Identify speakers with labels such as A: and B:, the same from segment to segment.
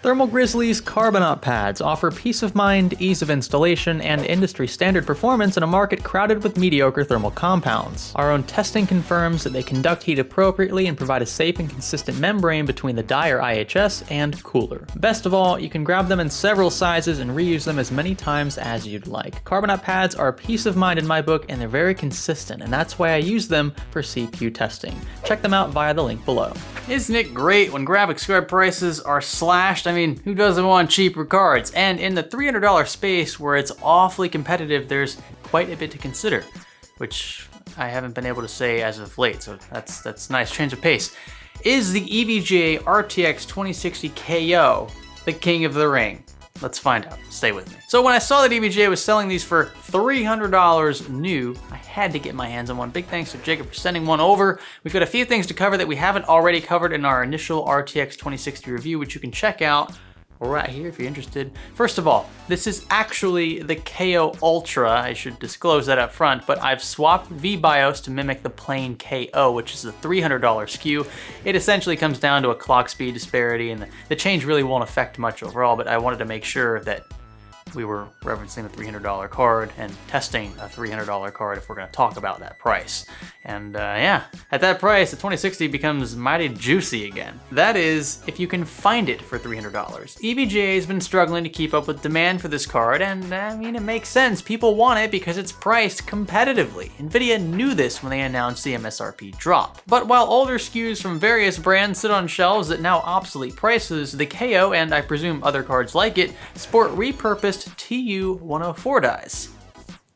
A: Thermal Grizzly's carbonite pads offer peace of mind, ease of installation, and industry standard performance in a market crowded with mediocre thermal compounds. Our own testing confirms that they conduct heat appropriately and provide a safe and consistent membrane between the die or IHS and cooler. Best of all, you can grab them in several sizes and reuse them as many times as you'd like. Carbonite pads are peace of mind in my book, and they're very consistent, and that's why I use them for CPU testing. Check them out via the link below.
B: Isn't it great when graphics card prices are slashed? I mean, who doesn't want cheaper cards? And in the $300 space where it's awfully competitive, there's quite a bit to consider, which I haven't been able to say as of late, so that's nice change of pace. Is the EVGA RTX 2060 KO the king of the ring? Let's find out. Stay with me. So when I saw that EVGA was selling these for $300 new, I had to get my hands on one. Big thanks to Jacob for sending one over. We've got a few things to cover that we haven't already covered in our initial RTX 2060 review, which you can check out right here if you're interested. First of all, this is actually the KO Ultra. I should disclose that up front, but I've swapped VBIOS to mimic the plain KO, which is a $300 SKU. It essentially comes down to a clock speed disparity, and the change really won't affect much overall, but I wanted to make sure that we were referencing the $300 card and testing a $300 card if we're going to talk about that price. And yeah, at that price, the 2060 becomes mighty juicy again. That is, if you can find it for $300. EVGA has been struggling to keep up with demand for this card, and I mean, it makes sense. People want it because it's priced competitively. Nvidia knew this when they announced the MSRP drop. But while older SKUs from various brands sit on shelves at now obsolete prices, the KO, and I presume other cards like it, sport repurposed TU-104 dies.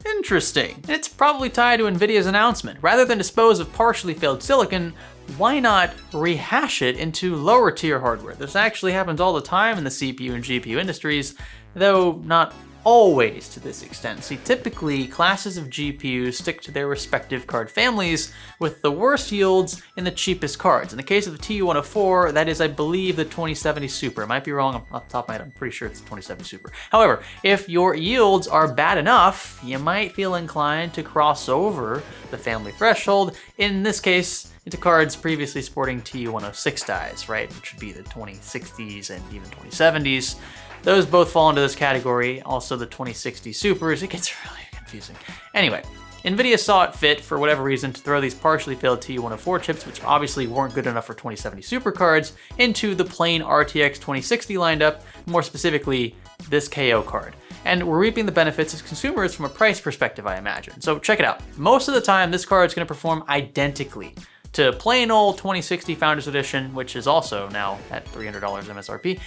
B: Interesting. It's probably tied to Nvidia's announcement. Rather than dispose of partially failed silicon, why not rehash it into lower tier hardware? This actually happens all the time in the CPU and GPU industries, though not always to this extent. See, typically classes of GPUs stick to their respective card families with the worst yields in the cheapest cards. In the case of the TU-104, that is, I believe, the 2070 Super. I might be wrong off the top of my head, I'm pretty sure it's the 2070 Super. However, if your yields are bad enough, you might feel inclined to cross over the family threshold. In this case, into cards previously sporting TU-106 dies, right? Which would be the 2060s and even 2070s. Those both fall into this category. Also the 2060 Supers, it gets really confusing. Anyway, Nvidia saw it fit, for whatever reason, to throw these partially failed TU-104 chips, which obviously weren't good enough for 2070 Super cards, into the plain RTX 2060 lineup, more specifically, this KO card. And we're reaping the benefits as consumers from a price perspective, I imagine. So check it out. Most of the time, this card is going to perform identically to plain old 2060 Founders Edition, which is also now at $300 MSRP.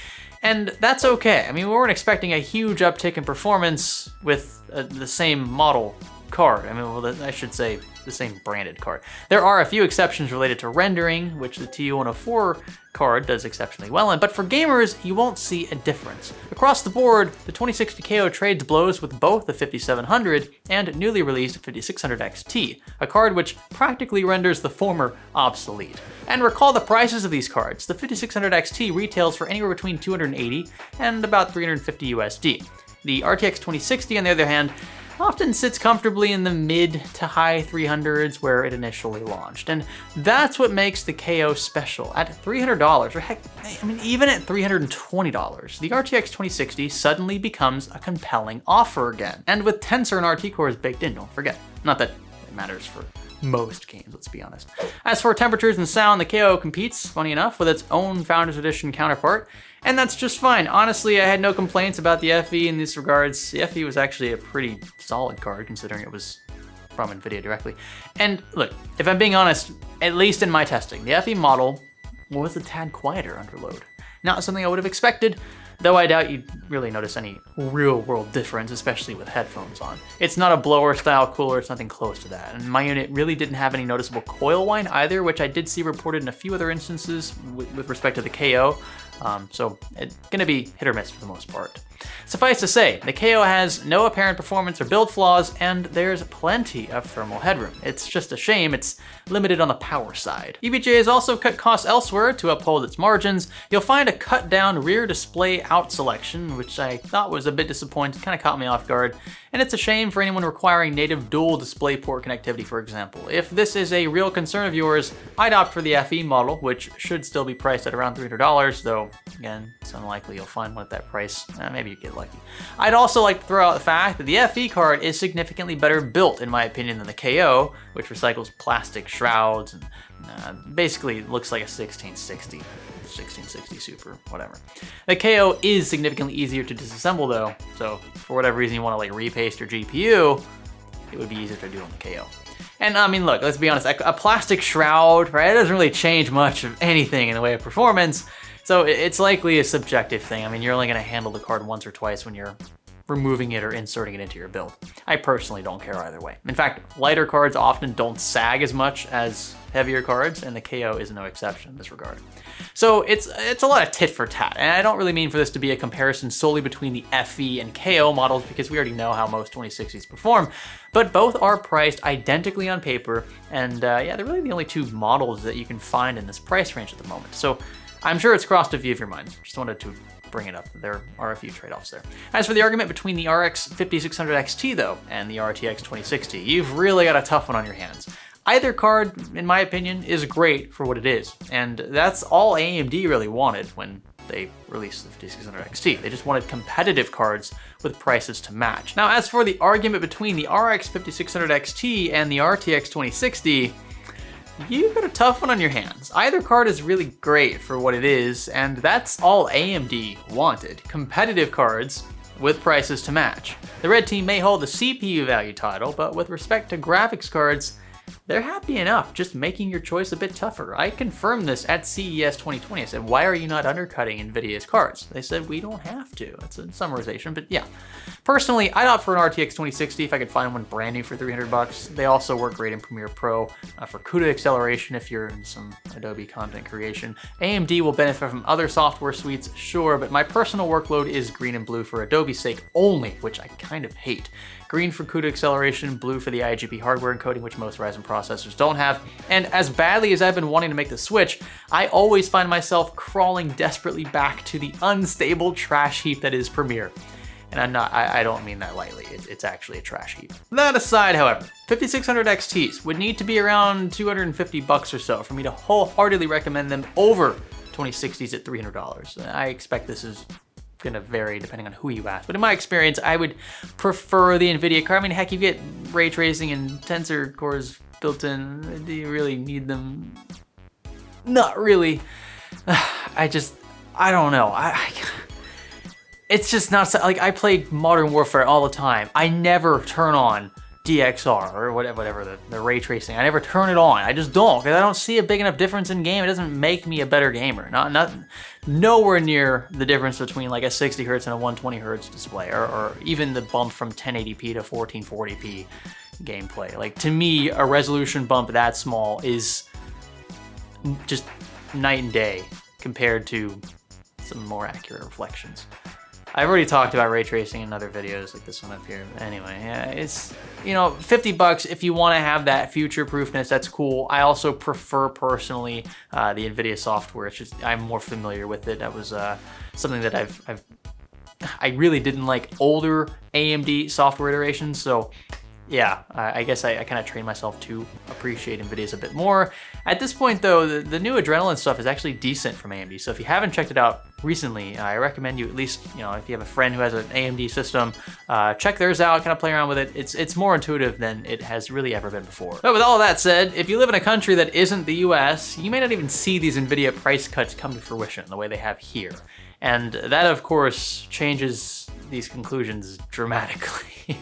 B: And that's okay. I mean, we weren't expecting a huge uptick in performance with the same model card. I mean, well, I should say the same branded card. There are a few exceptions related to rendering, which the TU-104 card does exceptionally well in, but for gamers, you won't see a difference. Across the board, the 2060 KO trades blows with both the 5700 and newly released 5600 XT, a card which practically renders the former obsolete. And recall the prices of these cards. The 5600 XT retails for anywhere between $280 and about $350 USD. The RTX 2060, on the other hand, often sits comfortably in the mid to high 300s where it initially launched. And that's what makes the KO special. At $300, or heck, I mean, even at $320, the RTX 2060 suddenly becomes a compelling offer again. And with Tensor and RT cores baked in, don't forget. Not that it matters for most games, let's be honest. As for temperatures and sound, the KO competes, funny enough, with its own Founders Edition counterpart, and that's just fine. Honestly, I had no complaints about the FE in these regards. The FE was actually a pretty solid card considering it was from Nvidia directly. And look, if I'm being honest, at least in my testing, the FE model was a tad quieter under load. Not something I would have expected, though I doubt you'd really notice any real world difference, especially with headphones on. It's not a blower style cooler, it's nothing close to that. And my unit really didn't have any noticeable coil whine either, which I did see reported in a few other instances with respect to the KO. So it's gonna be hit or miss for the most part. Suffice to say, the KO has no apparent performance or build flaws, and there's plenty of thermal headroom. It's just a shame it's limited on the power side. EVGA has also cut costs elsewhere to uphold its margins. You'll find a cut down rear display out selection, which I thought was a bit disappointing, kind of caught me off guard. And it's a shame for anyone requiring native dual DisplayPort connectivity, for example. If this is a real concern of yours, I'd opt for the FE model, which should still be priced at around $300, though so again, it's unlikely you'll find one at that price. Maybe you get lucky. I'd also like to throw out the fact that the FE card is significantly better built, in my opinion, than the KO, which recycles plastic shrouds and basically looks like a 1660 Super, whatever. The KO is significantly easier to disassemble though, so for whatever reason you want to like repaste your GPU, it would be easier to do on the KO. And I mean, look, let's be honest, a plastic shroud, right, it doesn't really change much of anything in the way of performance, so it's likely a subjective thing. I mean, you're only gonna handle the card once or twice when you're removing it or inserting it into your build. I personally don't care either way. In fact, lighter cards often don't sag as much as heavier cards, and the KO is no exception in this regard. So it's a lot of tit for tat, and I don't really mean for this to be a comparison solely between the FE and KO models because we already know how most 2060s perform, but both are priced identically on paper, and yeah, they're really the only two models that you can find in this price range at the moment. So I'm sure it's crossed a few of your minds. Just wanted to bring it up. There are a few trade-offs there. As for the argument between the RX 5600 XT though and the RTX 2060, you've really got a tough one on your hands. Either card, in my opinion, is great for what it is, and that's all AMD really wanted when they released the 5600 XT. They just wanted competitive cards with prices to match. Now, as for the argument between the RX 5600 XT and the RTX 2060, you've got a tough one on your hands. Either card is really great for what it is, and that's all AMD wanted. Competitive cards with prices to match. The red team may hold the CPU value title, but with respect to graphics cards, they're happy enough just making your choice a bit tougher. I confirmed this at CES 2020. I said, why are you not undercutting NVIDIA's cards? They said, we don't have to. That's a summarization, but yeah. Personally, I'd opt for an RTX 2060 if I could find one brand new for 300 bucks. They also work great in Premiere Pro for CUDA acceleration if you're in some Adobe content creation. AMD will benefit from other software suites, sure, but my personal workload is green and blue for Adobe's sake only, which I kind of hate. Green for CUDA acceleration, blue for the IGB hardware encoding, which most Ryzen processors don't have. And as badly as I've been wanting to make the switch, I always find myself crawling desperately back to the unstable trash heap that is Premiere. And I don't mean that lightly, it's actually a trash heap. That aside, however, 5600 XTs would need to be around 250 bucks or so for me to wholeheartedly recommend them over 2060s at $300. I expect this is gonna vary depending on who you ask, but in my experience, I would prefer the NVIDIA card. I mean, heck, you get ray tracing and tensor cores built in. Do you really need them? Not really. I don't know. It's just not, like, I play Modern Warfare all the time. I never turn on DXR or whatever the ray tracing. I never turn it on. I just don't, because I don't see a big enough difference in game. It doesn't make me a better gamer. Nowhere near the difference between like a 60 hertz and a 120 hertz display, or even the bump from 1080p to 1440p gameplay. Like, to me, a resolution bump that small is just night and day compared to some more accurate reflections. I've already talked about ray tracing in other videos like this one up here. Anyway, yeah, it's, you know, 50 bucks if you want to have that future proofness, that's cool. I also prefer personally the NVIDIA software. It's just, I'm more familiar with it. That was something that I really didn't like older AMD software iterations. So yeah, I guess I kind of trained myself to appreciate NVIDIA's a bit more. At this point though, the new Adrenaline stuff is actually decent from AMD. So if you haven't checked it out recently, I recommend you at least, you know, if you have a friend who has an AMD system, check theirs out, kind of play around with it. It's more intuitive than it has really ever been before. But with all that said, if you live in a country that isn't the US, you may not even see these NVIDIA price cuts come to fruition the way they have here. And that of course changes these conclusions dramatically.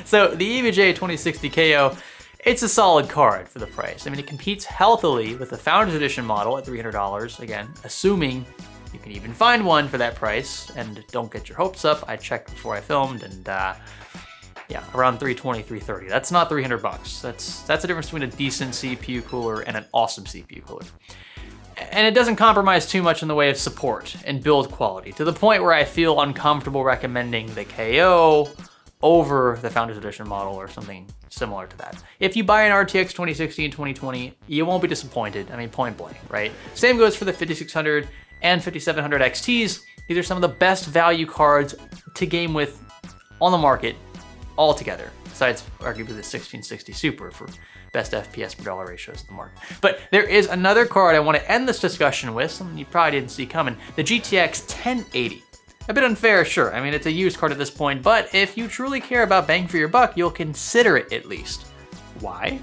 B: So the EVGA 2060 KO, it's a solid card for the price. I mean, it competes healthily with the Founders Edition model at $300, again, assuming you can even find one for that price. And don't get your hopes up. I checked before I filmed, and yeah, around 320, 330. That's not 300 bucks. That's the difference between a decent CPU cooler and an awesome CPU cooler. And it doesn't compromise too much in the way of support and build quality, to the point where I feel uncomfortable recommending the KO over the Founders Edition model or something similar to that. If you buy an RTX 2060 in 2020, you won't be disappointed. I mean, point blank, right? Same goes for the 5600 and 5700 XTs. These are some of the best value cards to game with on the market altogether, besides arguably the 1660 Super for best FPS per dollar ratios in the market. But there is another card I want to end this discussion with, something you probably didn't see coming, the GTX 1080. A bit unfair, sure. I mean, it's a used card at this point, but if you truly care about bang for your buck, you'll consider it at least. Why?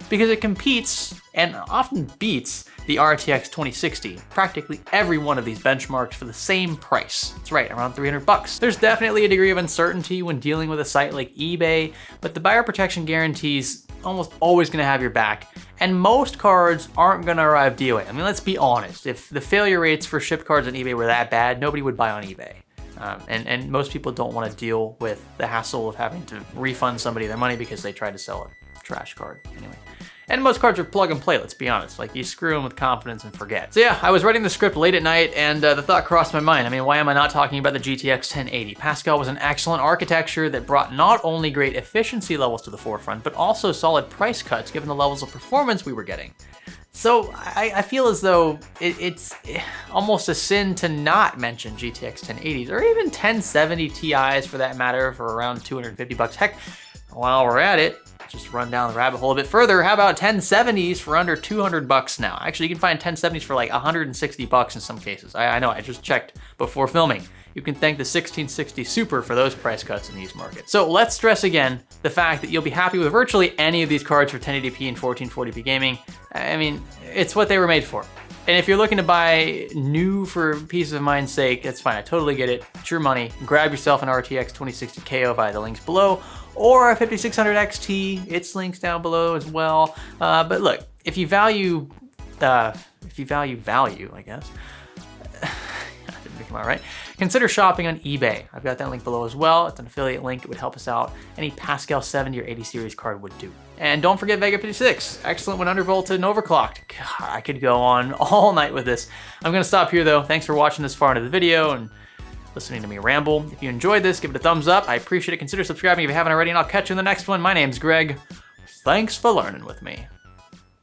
B: Because it competes and often beats the RTX 2060. Practically every one of these benchmarked for the same price. That's right, around 300 bucks. There's definitely a degree of uncertainty when dealing with a site like eBay, but the buyer protection guarantee's almost always gonna have your back, and most cards aren't gonna arrive DOA. I mean, let's be honest. If the failure rates for shipped cards on eBay were that bad, nobody would buy on eBay. And most people don't want to deal with the hassle of having to refund somebody their money because they tried to sell a trash card anyway. And most cards are plug and play, let's be honest. Like, you screw them with confidence and forget. So yeah, I was writing the script late at night and the thought crossed my mind. I mean, why am I not talking about the GTX 1080? Pascal was an excellent architecture that brought not only great efficiency levels to the forefront, but also solid price cuts given the levels of performance we were getting. So I feel as though it's almost a sin to not mention GTX 1080s or even 1070 Ti's for that matter for around 250 bucks. Heck, while we're at it, just run down the rabbit hole a bit further. How about 1070s for under 200 bucks now? Actually, you can find 1070s for like 160 bucks in some cases. I know, I just checked before filming. You can thank the 1660 Super for those price cuts in these markets. So let's stress again the fact that you'll be happy with virtually any of these cards for 1080p and 1440p gaming. I mean, it's what they were made for. And if you're looking to buy new for peace of mind's sake, that's fine, I totally get it. It's your money. Grab yourself an RTX 2060 KO via the links below, or a 5600 XT, its links down below as well. But look, if you value value, I guess, that didn't come out right, consider shopping on eBay. I've got that link below as well. It's an affiliate link, it would help us out. Any Pascal 70 or 80 series card would do. And don't forget VEGA 56, excellent when undervolted and overclocked. God, I could go on all night with this. I'm gonna stop here though. Thanks for watching this far into the video and listening to me ramble. If you enjoyed this, give it a thumbs up. I appreciate it. Consider subscribing if you haven't already, and I'll catch you in the next one. My name's Greg. Thanks for learning with me.